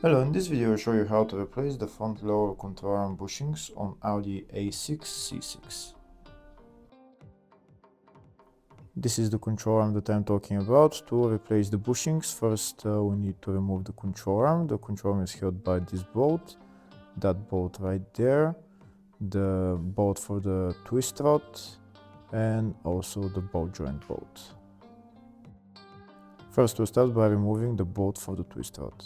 Hello, in this video I'll show you how to replace the front lower control arm bushings on Audi A6 C6. This is the control arm that I'm talking about. To replace the bushings, first we need to remove the control arm. The control arm is held by this bolt, that bolt right there, the bolt for the twist rod, and also the ball joint bolt. First we'll start by removing the bolt for the twist rod.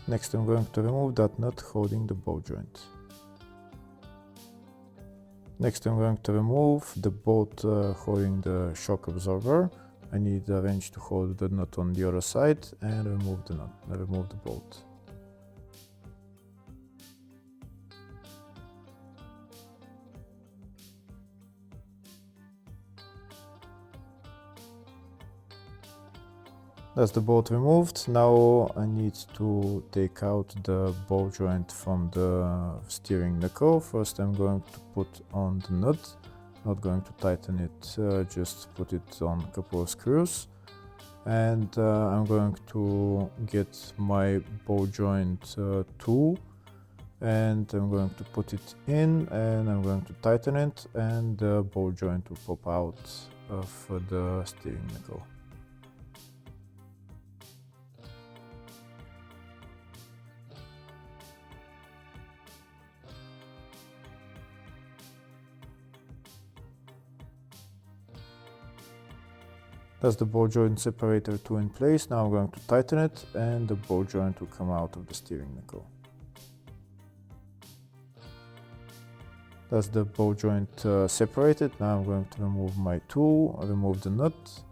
Next I'm going to remove that nut holding the ball joint. Next I'm going to remove the bolt holding the shock absorber. I need a wrench to hold the nut on the other side and remove the bolt. That's the bolt removed. Now I need to take out the ball joint from the steering knuckle. First I'm going to put on the nut, not going to tighten it, just put it on a couple of screws. And I'm going to get my ball joint tool and I'm going to put it in and I'm going to tighten it, and the ball joint will pop out of the steering knuckle. That's the ball joint separator tool in place. Now I'm going to tighten it and the ball joint will come out of the steering knuckle. That's the ball joint separated. Now I'm going to remove my tool, remove the nut,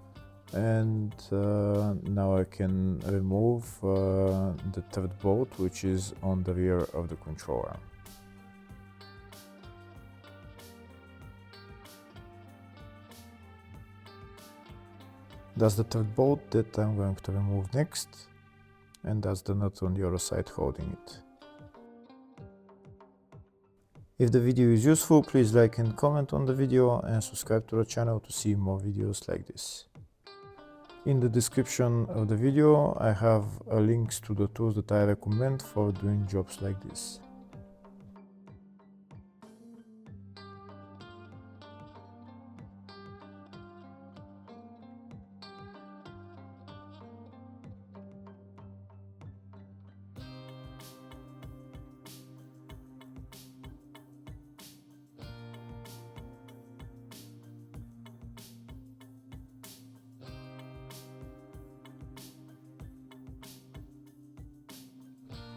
and now I can remove the third bolt, which is on the rear of the control arm. That's the third bolt that I'm going to remove next, and that's the nut on the other side holding it. If the video is useful, please like and comment on the video and subscribe to the channel to see more videos like this. In the description of the video I have links to the tools that I recommend for doing jobs like this.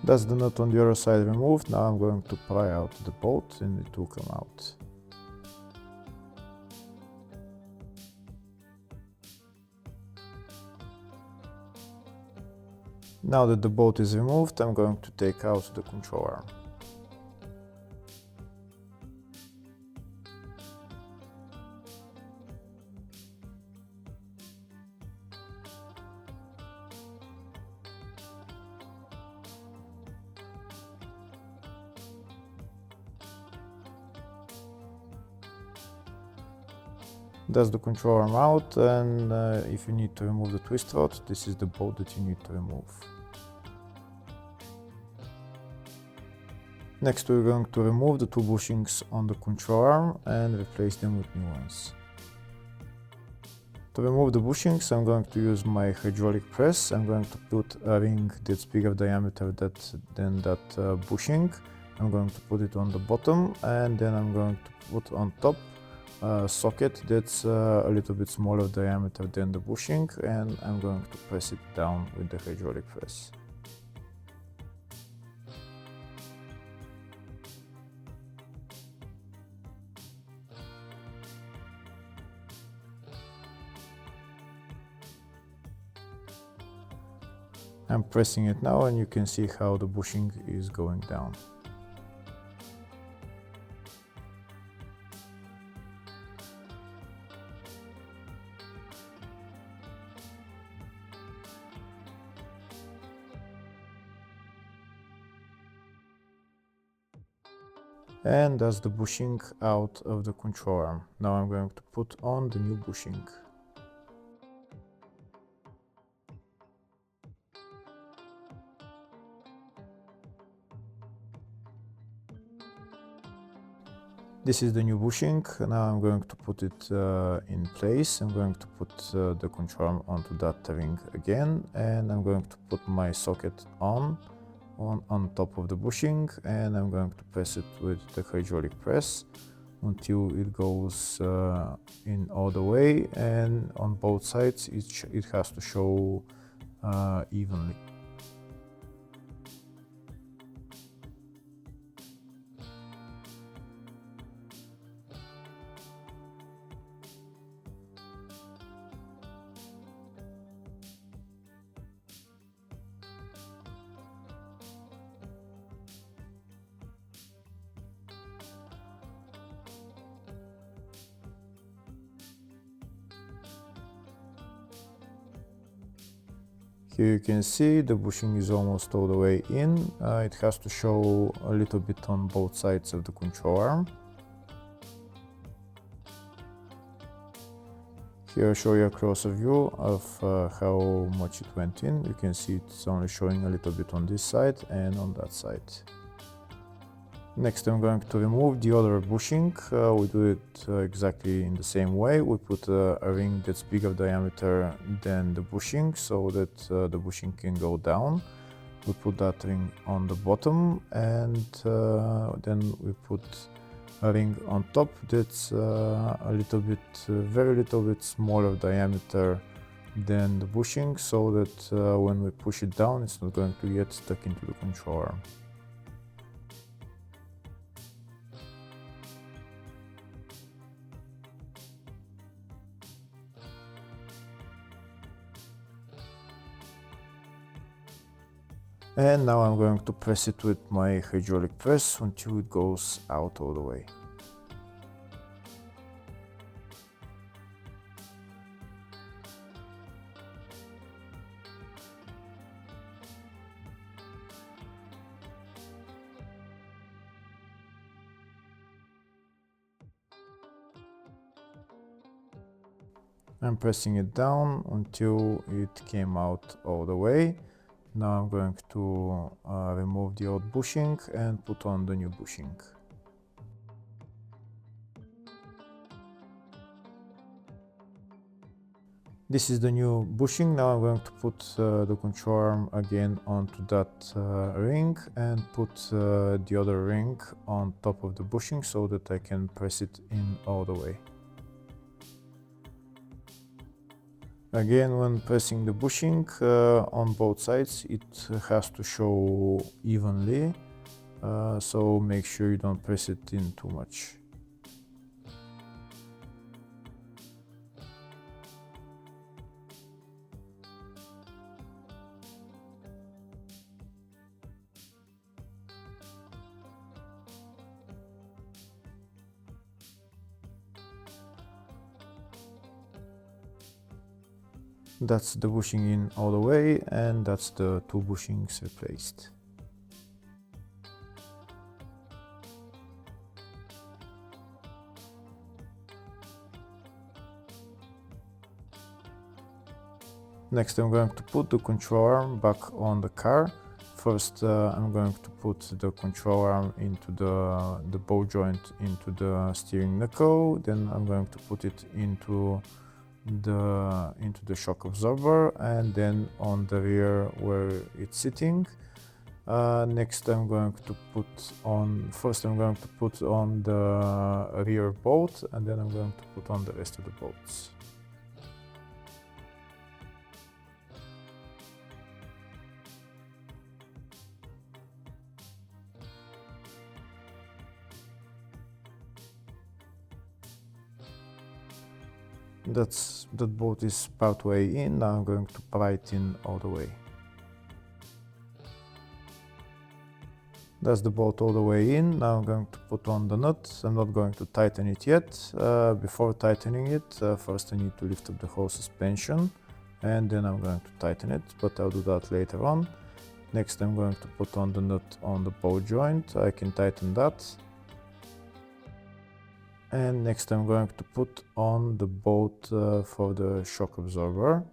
That's the nut on the other side removed. Now I'm going to pry out the bolt and it will come out. Now that the bolt is removed, I'm going to take out the control arm. That's the control arm out, and if you need to remove the twist rod, this is the bolt that you need to remove. Next we're going to remove the two bushings on the control arm and replace them with new ones. To remove the bushings I'm going to use my hydraulic press. I'm going to put a ring that's bigger diameter than that bushing. I'm going to put it on the bottom, and then I'm going to put on top a socket that's a little bit smaller diameter than the bushing, and I'm going to press it down with the hydraulic press. I'm pressing it now and you can see how the bushing is going down. And that's the bushing out of the control arm. Now I'm going to put on the new bushing. This is the new bushing. Now I'm going to put it in place. I'm going to put the control arm onto that ring again, and I'm going to put my socket on top of the bushing, and I'm going to press it with the hydraulic press until it goes in all the way, and on both sides it has to show evenly. Here you can see the bushing is almost all the way in. It has to show a little bit on both sides of the control arm. Here I show you a closer view of how much it went in. You can see it's only showing a little bit on this side and on that side. Next I'm going to remove the other bushing. We do it exactly in the same way. We put a ring that's bigger diameter than the bushing so that the bushing can go down. We put that ring on the bottom, and then we put a ring on top that's a little bit, very little bit smaller diameter than the bushing, so that when we push it down it's not going to get stuck into the control arm. And now I'm going to press it with my hydraulic press until it goes out all the way. I'm pressing it down until it came out all the way. Now I'm going to remove the old bushing and put on the new bushing. This is the new bushing. Now I'm going to put the control arm again onto that ring and put the other ring on top of the bushing so that I can press it in all the way. Again, when pressing the bushing on both sides, it has to show evenly, so make sure you don't press it in too much. That's the bushing in all the way, and that's the two bushings replaced. Next I'm going to put the control arm back on the car. First I'm going to put the control arm into the ball joint into the steering knuckle, then I'm going to put it into the shock absorber, and then on the rear where it's sitting. Next I'm going to put on the rear bolt, and then I'm going to put on the rest of the bolts. That bolt is part way in. Now I'm going to pry it in all the way. That's the bolt all the way in. Now I'm going to put on the nut. I'm not going to tighten it yet. Before tightening it, first I need to lift up the whole suspension, and then I'm going to tighten it, but I'll do that later on. Next I'm going to put on the nut on the ball joint. I can tighten that. And next I'm going to put on the bolt for the shock absorber.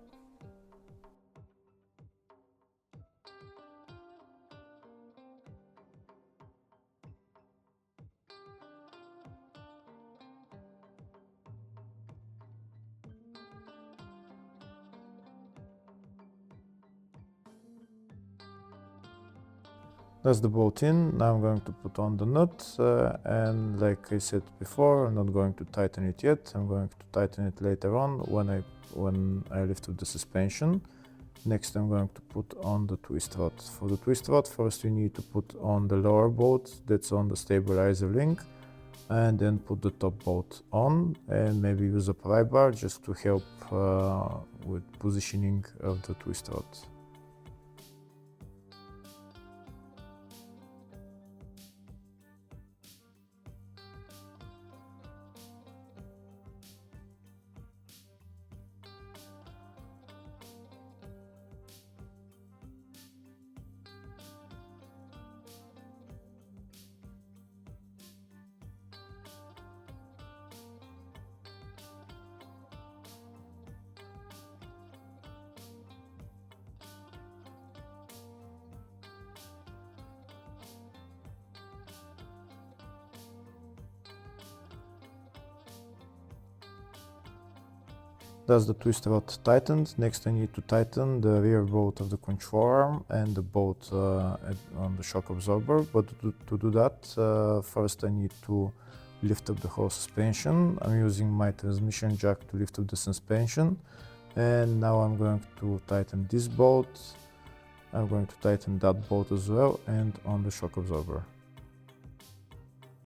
That's the bolt in. Now I'm going to put on the nut, and like I said before, I'm not going to tighten it yet. I'm going to tighten it later on when I lift up the suspension. Next I'm going to put on the twist rod. For the twist rod, first you need to put on the lower bolt that's on the stabilizer link, and then put the top bolt on, and maybe use a pry bar just to help with positioning of the twist rod. That's the twist rod tightened. Next I need to tighten the rear bolt of the control arm and the bolt on the shock absorber. But to do that, first I need to lift up the whole suspension. I'm using my transmission jack to lift up the suspension. And now I'm going to tighten this bolt. I'm going to tighten that bolt as well, and on the shock absorber.